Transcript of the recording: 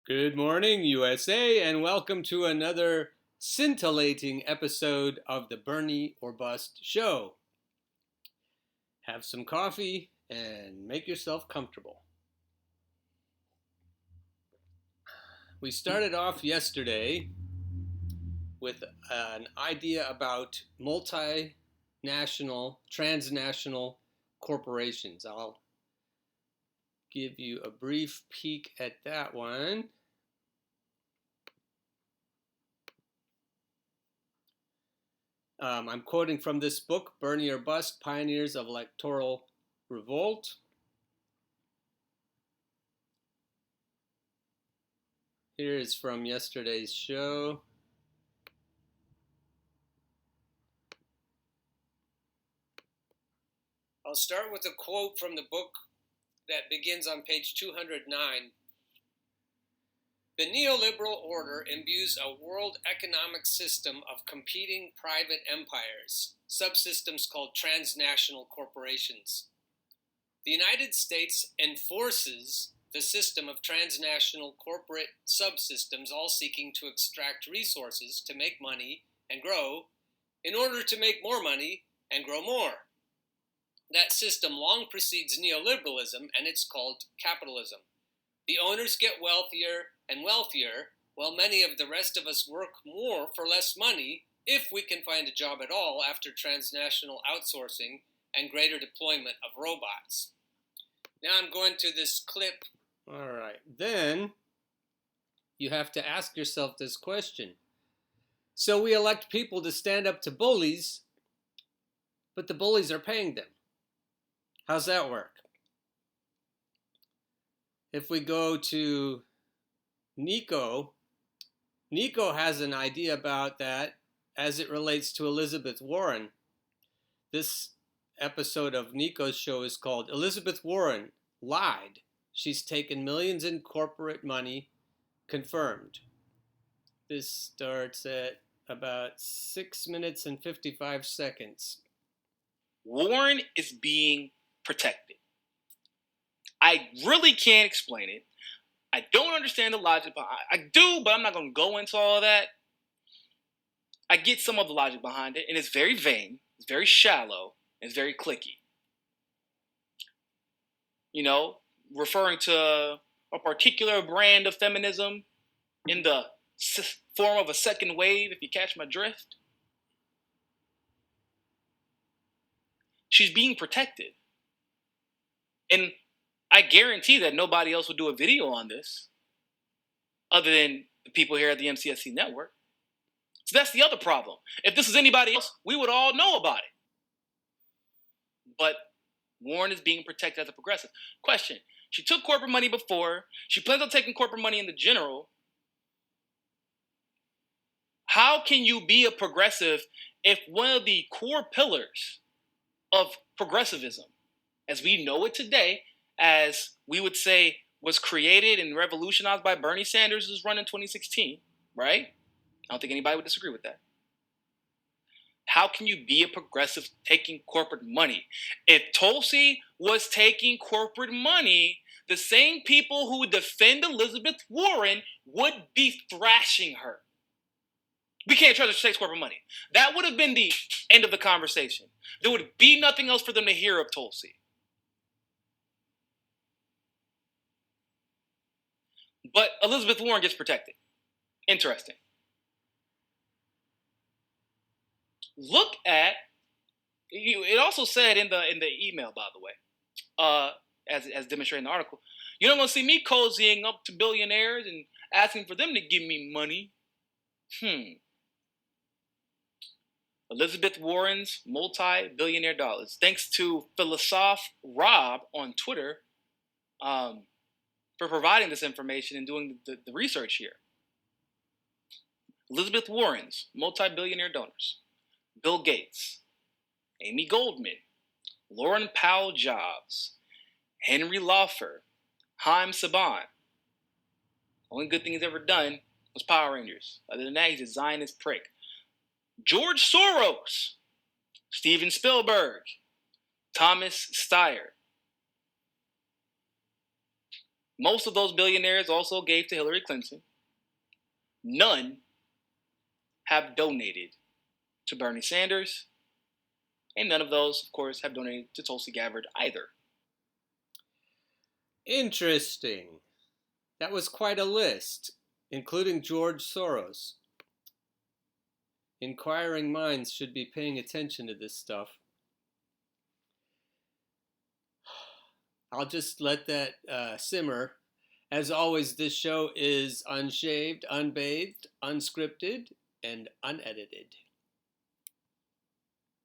Good morning, USA, and welcome to another scintillating episode of the Bernie or Bust Show. Have some coffee and make yourself comfortable. We started off yesterday with an idea about multinational, transnational corporations. I'll give you a brief peek at that one. I'm quoting from this book, Bernie or Bust, Pioneers of Electoral Revolt. Here is from yesterday's show. I'll start with a quote from the book that begins on page 209. The neoliberal order imbues a world economic system of competing private empires, subsystems called transnational corporations. The United States enforces the system of transnational corporate subsystems, all seeking to extract resources to make money and grow in order to make more money and grow more. That system long precedes neoliberalism, and it's called capitalism. The owners get wealthier and wealthier, while many of the rest of us work more for less money, if we can find a job at all after transnational outsourcing and greater deployment of robots. Now I'm going to this clip. All right. Then you have to ask yourself this question. So we elect people to stand up to bullies, but the bullies are paying them. How's that work? If we go to Nico has an idea about that as it relates to Elizabeth Warren. This episode of Nico's show is called Elizabeth Warren Lied. She's taken millions in corporate money, confirmed. This starts at about 6 minutes and 55 seconds. Warren is being protected. I really can't explain it. I don't understand the logic behind it. I do, but I'm not going to go into all that. I get some of the logic behind it, and it's very vain, it's very shallow, and it's very cliquey. You know, referring to a particular brand of feminism in the form of a second wave, if you catch my drift. She's being protected. And I guarantee that nobody else will do a video on this other than the people here at the MCSC network. So that's the other problem. If this is anybody else, we would all know about it. But Warren is being protected as a progressive. Question. She took corporate money before. She plans on taking corporate money in the general. How can you be a progressive if one of the core pillars of progressivism, as we know it today, as we would say was created and revolutionized by Bernie Sanders' run in 2016, right? I don't think anybody would disagree with that. How can you be a progressive taking corporate money? If Tulsi was taking corporate money, the same people who would defend Elizabeth Warren would be thrashing her. We can't trust her to take corporate money. That would have been the end of the conversation. There would be nothing else for them to hear of Tulsi. But Elizabeth Warren gets protected. Interesting. Look at, it also said in the email, by the way, as demonstrated in the article, you're not going to see me cozying up to billionaires and asking for them to give me money. Elizabeth Warren's multi-billionaire dollars. Thanks to Philosoph Rob on Twitter for providing this information and doing the research here. Elizabeth Warren's multi-billionaire donors. Bill Gates, Amy Goldman, Lauren Powell Jobs, Henry Laufer, Haim Saban. Only good thing he's ever done was Power Rangers. Other than that, he's a Zionist prick. George Soros, Steven Spielberg, Thomas Steyer. Most of those billionaires also gave to Hillary Clinton. None have donated to Bernie Sanders. And none of those, of course, have donated to Tulsi Gabbard either. Interesting. That was quite a list, including George Soros. Inquiring minds should be paying attention to this stuff. I'll just let that simmer. As always, this show is unshaved, unbathed, unscripted, and unedited.